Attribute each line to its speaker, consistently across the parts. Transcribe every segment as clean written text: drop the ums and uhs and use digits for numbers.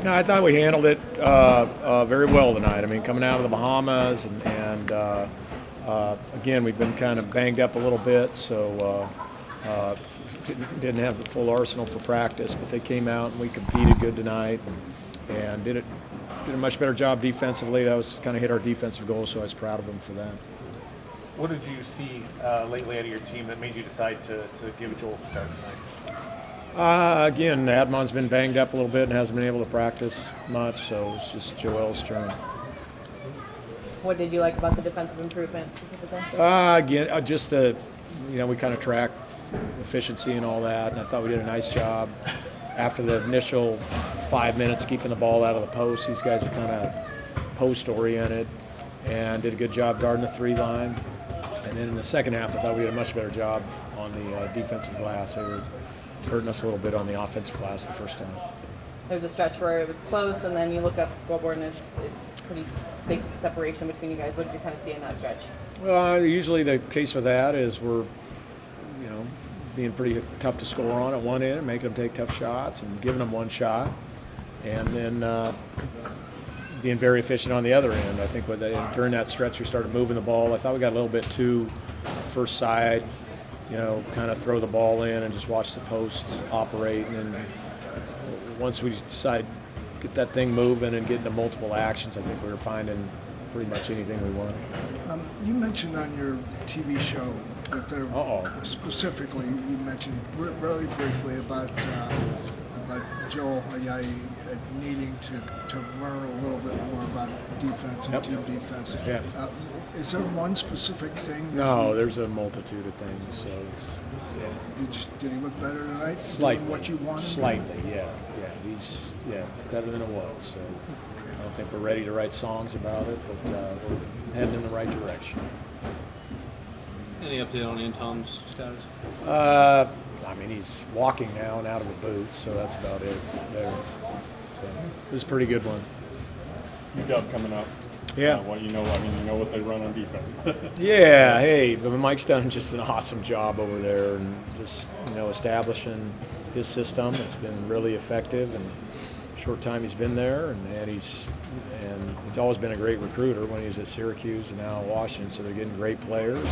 Speaker 1: No, I thought we handled it very well tonight. I mean, coming out of the Bahamas, and again, we've been kind of banged up a little bit, so didn't have the full arsenal for practice. But they came out and we competed good tonight, and did a much better job defensively. That was kind of hit our defensive goals, so I was proud of them for that.
Speaker 2: What did you see lately out of your team that made you decide to give Joel a start tonight?
Speaker 1: Again, Admon's been banged up a little bit and hasn't been able to practice much, so it's just Joel's turn.
Speaker 3: What did you like about the defensive improvement specifically?
Speaker 1: Again, just the, we kind of track efficiency and all that, and I thought we did a nice job. After the initial 5 minutes keeping the ball out of the post, these guys are kind of post-oriented and did a good job guarding the three line. And then in the second half, I thought we did a much better job on the defensive glass. They were hurting us a little bit on the offensive glass the first time.
Speaker 3: There was a stretch where it was close, and then you look up the scoreboard, and it's a pretty big separation between you guys. What did you kind of see in that stretch?
Speaker 1: Well, usually the case with that is we're, being pretty tough to score on at one end, making them take tough shots and giving them one shot, and then being very efficient on the other end. I think during that stretch we started moving the ball. I thought we got a little bit too first side, kind of throw the ball in and just watch the posts operate. And then once we decided to get that thing moving and get into multiple actions, I think we were finding pretty much anything we wanted.
Speaker 4: You mentioned on your TV show that there specifically, you mentioned very briefly about Joel needing to learn a little bit more about defense and team defense.
Speaker 1: Yeah.
Speaker 4: Is there one specific thing?
Speaker 1: No, there's a multitude of things. So it's,
Speaker 4: Did he look better tonight?
Speaker 1: Slightly.
Speaker 4: What you wanted?
Speaker 1: Slightly, yeah. He's better than it was. So I don't think we're ready to write songs about it, but we're heading in the right direction.
Speaker 5: Any update on Anton's status?
Speaker 1: He's walking now and out of a boot, so that's about it there. So it was a pretty good one.
Speaker 6: UW coming up.
Speaker 1: Yeah.
Speaker 6: You know what they run on defense.
Speaker 1: Yeah, hey, but Mike's done just an awesome job over there, and just establishing his system. It's been really effective, and short time he's been there, and he's always been a great recruiter when he was at Syracuse and now at Washington. So they're getting great players.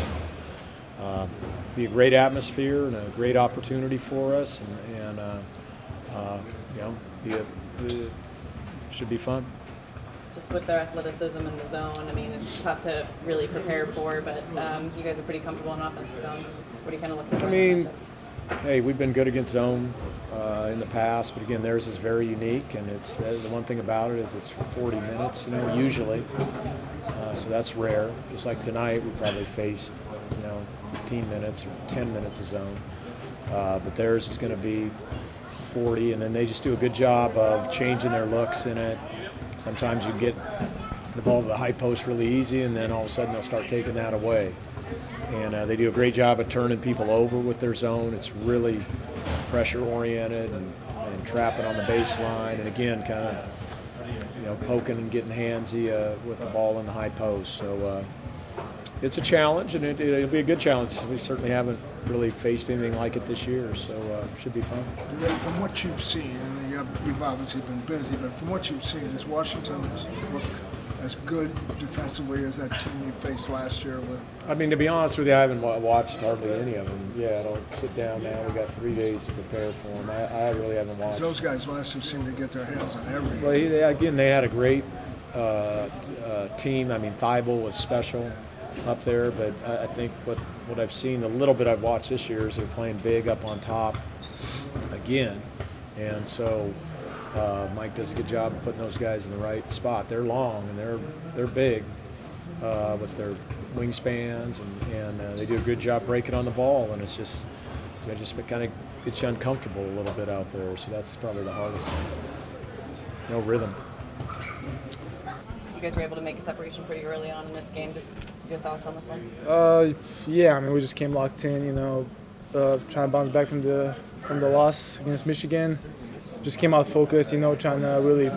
Speaker 1: Be a great atmosphere and a great opportunity for us, and should be fun.
Speaker 3: Just with their athleticism in the zone, it's tough to really prepare for, but you guys are pretty comfortable in offensive zone. What are you kind of looking for?
Speaker 1: Hey, we've been good against zone in the past, but again, theirs is very unique, and it's the one thing about it is it's for 40 minutes, usually. So that's rare. Just like tonight, we probably faced 15 minutes or 10 minutes of zone, but theirs is going to be 40, and then they just do a good job of changing their looks in it. Sometimes you get the ball to the high post really easy, and then all of a sudden they'll start taking that away. And they do a great job of turning people over with their zone. It's really pressure-oriented and trapping on the baseline, and again, kind of poking and getting handsy with the ball in the high post. So it's a challenge, and it'll be a good challenge. We certainly haven't really faced anything like it this year, so it should be fun.
Speaker 4: From what you've seen, and you've obviously been busy, but from what you've seen, does Washington look as good defensively as that team you faced last year with?
Speaker 1: To be honest with you, I haven't watched hardly any of them. Yeah, I don't sit down now. We got 3 days to prepare for them. I really haven't watched.
Speaker 4: Those guys last year seem to get their hands on everything.
Speaker 1: Well, they had a great team. Thibault was special up there, but I think what I've seen, the little bit I've watched this year, is they're playing big up on top again, and so Mike does a good job of putting those guys in the right spot. They're long and they're big with their wingspans, and they do a good job breaking on the ball, and it's just kind of gets you uncomfortable a little bit out there. So that's probably the hardest. No rhythm.
Speaker 3: You guys were able to make a separation pretty early on in this game. Just your thoughts on this one?
Speaker 7: We just came locked in. Trying to bounce back from the loss against Michigan. Just came out focused. Trying to really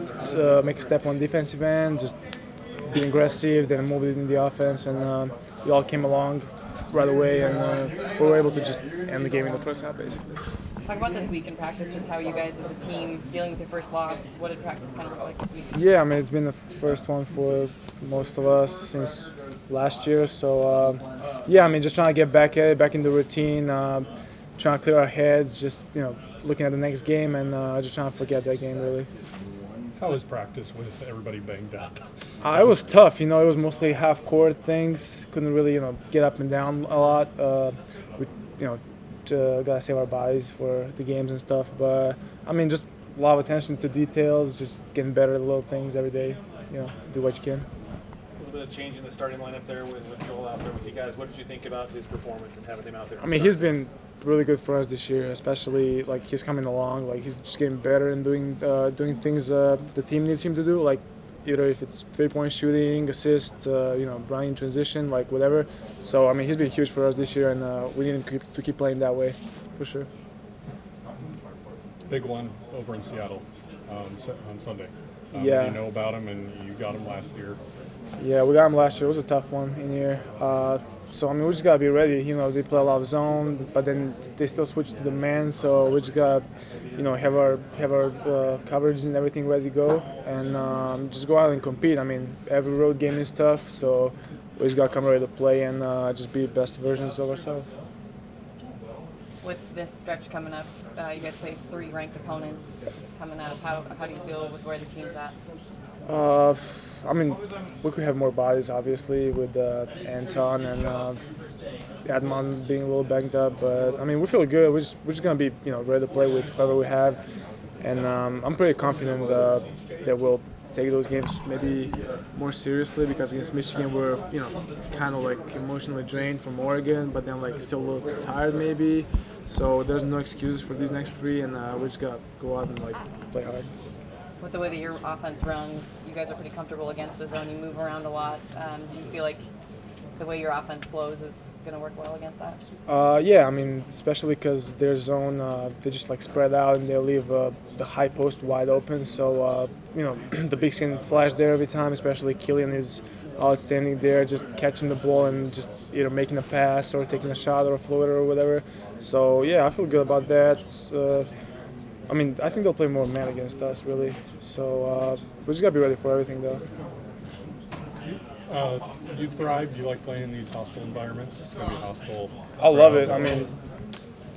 Speaker 7: make a step on the defensive end, just being aggressive, then move it in the offense, and we all came along right away, and we were able to just end the game in the first half, basically.
Speaker 3: Talk about this week in practice, just how you guys as a team dealing with your first loss. What did practice kind of look like this week?
Speaker 7: Yeah, I mean, it's been the first one for most of us since last year. So, yeah, I mean, just trying to get back at it, back in the routine, trying to clear our heads, just, looking at the next game and just trying to forget that game, really.
Speaker 6: How was practice with everybody banged up?
Speaker 7: It was tough, it was mostly half-court things. Couldn't really, get up and down a lot. We, gotta save our bodies for the games and stuff. But, I mean, just a lot of attention to details, just getting better at little things every day. Do what you can.
Speaker 2: A little bit of change in the starting lineup there with Joel out there with you guys. What did you think about his performance and having him out there?
Speaker 7: I mean, he's been really good for us this year, especially like he's coming along. Like he's just getting better and doing things the team needs him to do. Like either if it's 3-point shooting, assist, running transition, like whatever. So I mean, he's been huge for us this year, and we need him to keep playing that way, for sure.
Speaker 6: Big one over in Seattle on Sunday.
Speaker 7: Yeah.
Speaker 6: You know about him, and you got him last year.
Speaker 7: Yeah, we got him last year. It was a tough one in here. So I mean, we just gotta be ready. They play a lot of zone, but then they still switch to the man. So we just gotta, have our coverage and everything ready to go, and just go out and compete. I mean, every road game is tough, so we just gotta come ready to play and just be best versions of ourselves.
Speaker 3: With this stretch coming up, you guys play 3 ranked opponents coming up. How do you feel with where the team's at?
Speaker 7: I mean, we could have more bodies, obviously, with Anton and Adman being a little banged up. But, I mean, we feel good. We're just going to be, ready to play with whoever we have. And I'm pretty confident that we'll take those games maybe more seriously, because against Michigan we're, kind of like emotionally drained from Oregon, but then like still a little tired maybe. So there's no excuses for these next 3, and we just got to go out and like play hard.
Speaker 3: With the way that your offense runs, you guys are pretty comfortable against a zone. You move around a lot. Do you feel like the way your offense flows is going to work well against that?
Speaker 7: Yeah, I mean, especially because their zone, they just like spread out and they leave the high post wide open. So, the bigs can flash there every time, especially Killian is outstanding there, just catching the ball and just either making a pass or taking a shot or a floater or whatever. So, yeah, I feel good about that. I mean, I think they'll play more man against us, really. So we just got to be ready for everything, though.
Speaker 6: You thrive? Do you like playing in these hostile environments? It's going to be hostile.
Speaker 7: I love it. I mean,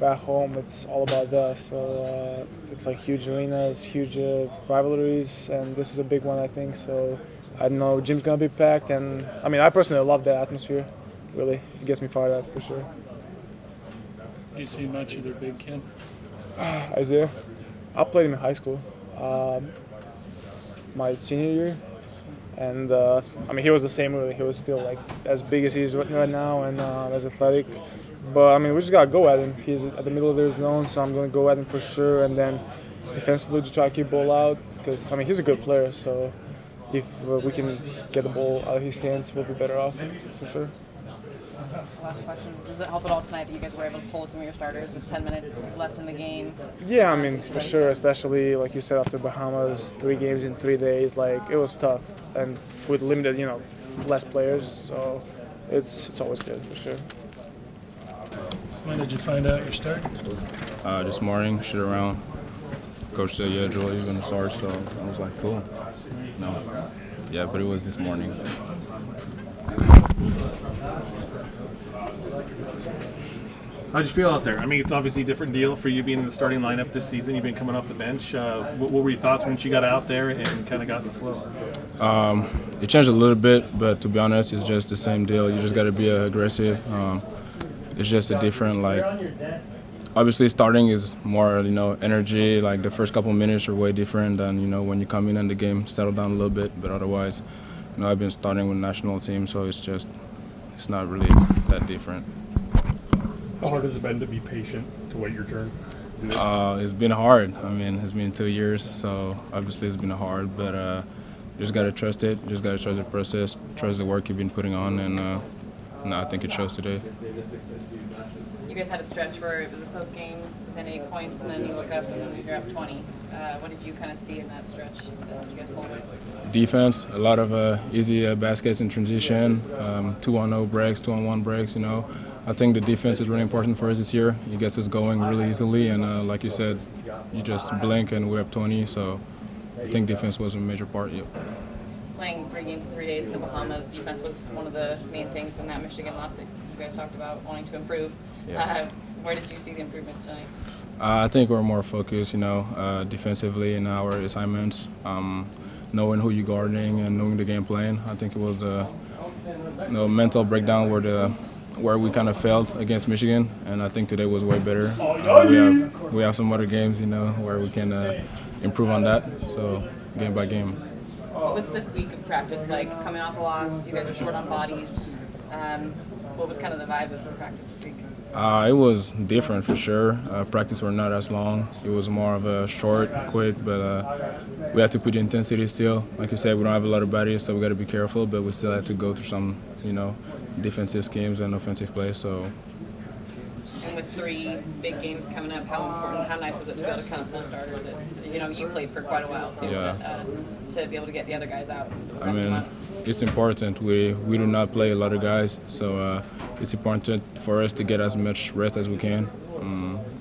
Speaker 7: back home, it's all about that. So it's like huge arenas, huge rivalries, and this is a big one, I think. So I know gym's going to be packed, and I mean, I personally love that atmosphere. Really, it gets me fired up, for sure.
Speaker 8: Do you see much of their big kid?
Speaker 7: Isaiah? I played him in high school, my senior year, and I mean he was the same really. He was still like as big as he is right now and as athletic. But I mean we just gotta go at him. He's at the middle of their zone, so I'm gonna go at him for sure. And then defensively just try to keep ball out, because I mean he's a good player. So if we can get the ball out of his hands, we'll be better off for sure.
Speaker 3: Last question. Does it help at all tonight that you guys were able to pull some of your starters with 10 minutes left in the game?
Speaker 7: Yeah, I mean, for sure, especially, like you said, after Bahamas, 3 games in 3 days, like, it was tough. And with limited, less players, so it's always good, for sure.
Speaker 8: When did you find out you're starting?
Speaker 9: This morning, shit around. Coach said, yeah, Joel, you're going to start, so I was like, cool. No. Yeah, but it was this morning.
Speaker 2: How'd you feel out there? I mean, it's obviously a different deal for you being in the starting lineup this season. You've been coming off the bench. What were your thoughts once you got out there and kind of got in the flow?
Speaker 9: It changed a little bit, but to be honest, it's just the same deal. You just got to be aggressive. It's just a different, like, obviously starting is more, energy. Like the first couple minutes are way different than, when you come in and the game settle down a little bit. But otherwise, I've been starting with the national team, so it's not really that different.
Speaker 6: How hard has it been to be patient to wait your turn?
Speaker 9: It's been hard. I mean, it's been 2 years, so obviously it's been hard. But you just got to trust it. Just got to trust the process, trust the work you've been putting on, and I think it shows today.
Speaker 3: You guys had a stretch where it was a close game within 8 points, and then you look up and you're up 20. What did you kind of see in that stretch that you guys pulled away?
Speaker 9: Defense, a lot of easy baskets in transition, 2-on-0 breaks, 2-on-1 breaks, I think the defense is really important for us this year. It gets us going really easily, and like you said, you just blink and we're up 20. So I think defense was a major part. Yep.
Speaker 3: Playing 3 games in 3 days in the Bahamas, defense was one of the main things in that Michigan loss that you guys talked about wanting to improve.
Speaker 9: Yeah.
Speaker 3: Where did you see the improvements tonight?
Speaker 9: I think we're more focused, defensively in our assignments, knowing who you're guarding and knowing the game plan. I think it was a mental breakdown where we kind of failed against Michigan, and I think today was way better. We have some other games, where we can improve on that. So game by game.
Speaker 3: What was this week of practice like? Coming off a loss, you guys are short on bodies. What was kind of the vibe of the practice this week?
Speaker 9: It was different for sure. Practice were not as long. It was more of a short, quick, but we had to put the intensity still. Like you said, we don't have a lot of bodies, so we got to be careful, but we still had to go through some, defensive schemes and offensive plays. So.
Speaker 3: And with 3 big games coming up, how nice was it to be able to kind of pull starters? You played for quite a while too,
Speaker 9: Yeah.
Speaker 3: but to be able to get the other guys out.
Speaker 9: It's important. We do not play a lot of guys, so it's important for us to get as much rest as we can.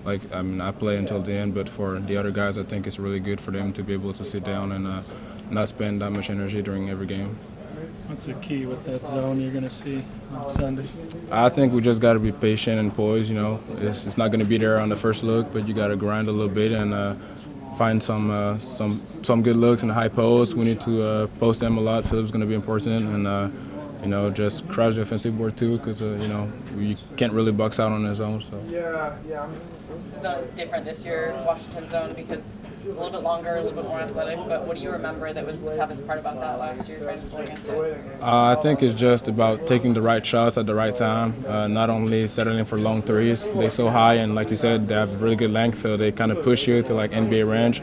Speaker 9: I play until the end, but for the other guys, I think it's really good for them to be able to sit down and not spend that much energy during every game.
Speaker 8: What's the key with that zone you're going to see on Sunday?
Speaker 9: I think we just got to be patient and poised. It's not going to be there on the first look, but you got to grind a little bit and find some good looks in the high post. We need to post them a lot. Philip's going to be important, and just crush the offensive board too, because we can't really box out on the zone. So.
Speaker 3: The zone is different this year, Washington zone, because it's a little bit longer, a little bit more athletic. But what do you remember that was the toughest part about that last year, trying to score against it?
Speaker 9: I think it's just about taking the right shots at the right time, not only settling for long threes. They're so high, and like you said, they have really good length, so they kind of push you to like NBA range.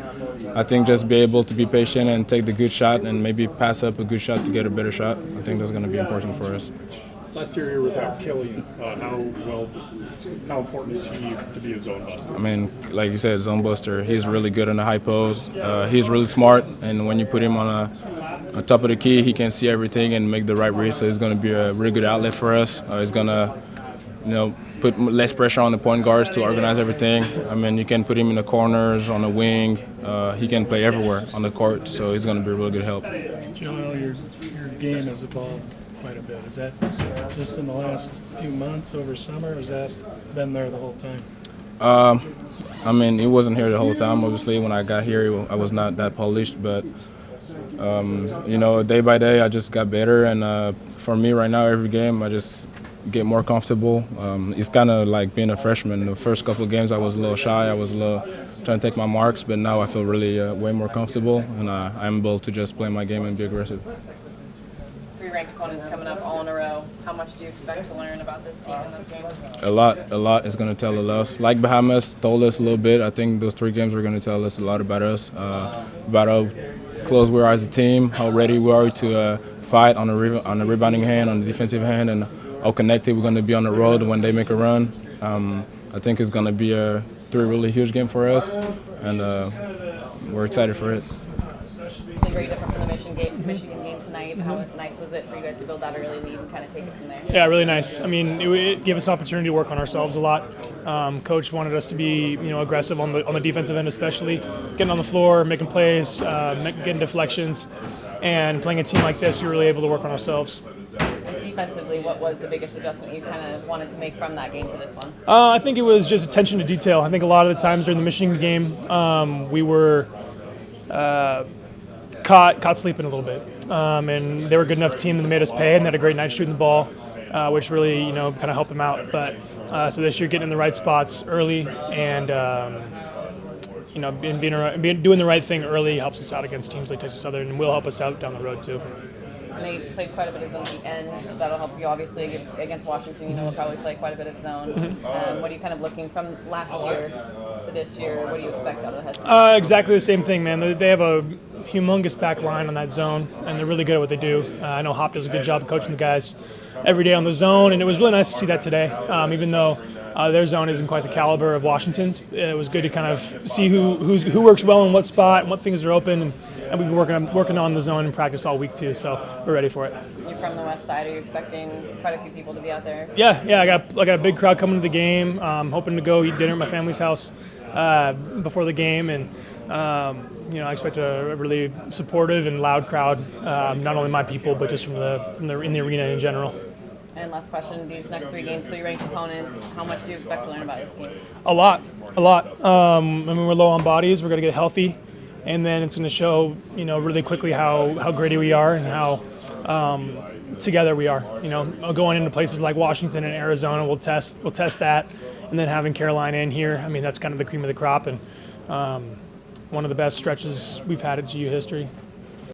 Speaker 9: I think just be able to be patient and take the good shot and maybe pass up a good shot to get a better shot. I think that's going to be important for us.
Speaker 6: Last year you were without Killian. How important is he to be a zone buster?
Speaker 9: Like you said, zone buster. He's really good on the high post. He's really smart, and when you put him on top of the key, he can see everything and make the right read. So he's going to be a really good outlet for us. He's going to, put less pressure on the point guards to organize everything. You can put him in the corners, on the wing. He can play everywhere on the court, so he's going to be a really good help.
Speaker 8: Joel, your game has evolved quite a bit. Is that just in the last few months over summer, or has that been there the whole time?
Speaker 9: It wasn't here the whole time. Obviously, when I got here, I was not that polished, but day by day, I just got better. And for me, right now, every game, I just get more comfortable. It's kind of like being a freshman. The first couple of games, I was a little shy. I was a little trying to take my marks, but now I feel really way more comfortable, and I'm able to just play my game and be aggressive.
Speaker 3: 3 ranked opponents coming up all in a row. How much do you expect to learn about this team in those games?
Speaker 9: A lot is going to tell us. Like Bahamas told us a little bit, I think those 3 games are going to tell us a lot about us, about how close we are as a team, how ready we are to fight on the rebounding hand, on the defensive hand, and how connected we're going to be on the road when they make a run. I think it's going to be a 3 really huge game for us, and we're excited for it.
Speaker 3: It's very different from the Michigan game tonight. How nice was it for you guys to build that early lead and kind of take it from there?
Speaker 10: Yeah, really nice. It gave us an opportunity to work on ourselves a lot. Coach wanted us to be, aggressive on the defensive end, especially getting on the floor, making plays, getting deflections, and playing a team like this. We were really able to work on ourselves.
Speaker 3: Defensively, what was the biggest adjustment you kind of wanted to make from that game to this one?
Speaker 10: I think it was just attention to detail. I think a lot of the times during the Michigan game, we were caught sleeping a little bit, and they were a good enough team that made us pay, and they had a great night shooting the ball, which really kind of helped them out. But so this year, getting in the right spots early and doing the right thing early helps us out against teams like Texas Southern, and will help us out down the road too.
Speaker 3: And they played quite a bit of zone at the end. That'll help you obviously against Washington. We'll probably play quite a bit of zone. What are you kind of looking from last year to this year? What do you expect out of the Huskies?
Speaker 10: Exactly the same thing, man. They have a humongous back line on that zone, and they're really good at what they do. I know Hop does a good job of coaching the guys every day on the zone, and it was really nice to see that today. Even though Their zone isn't quite the caliber of Washington's. It was good to kind of see who works well in what spot and what things are open, and we've been working on the zone in practice all week too. So we're ready for it.
Speaker 3: You're from the West Side. Are you expecting quite a few people to be out there?
Speaker 10: Yeah. I got a big crowd coming to the game. Hoping to go eat dinner at my family's house before the game, and I expect a really supportive and loud crowd. Not only my people, but just from the in the arena in general.
Speaker 3: And last question: these next 3 games, 3 ranked opponents. How much do you expect to learn about this team?
Speaker 10: A lot. We're low on bodies. We're going to get healthy, and then it's going to show, really quickly how gritty we are and how together we are. Going into places like Washington and Arizona, we'll test that, and then having Carolina in here. That's kind of the cream of the crop, and one of the best stretches we've had at GU history.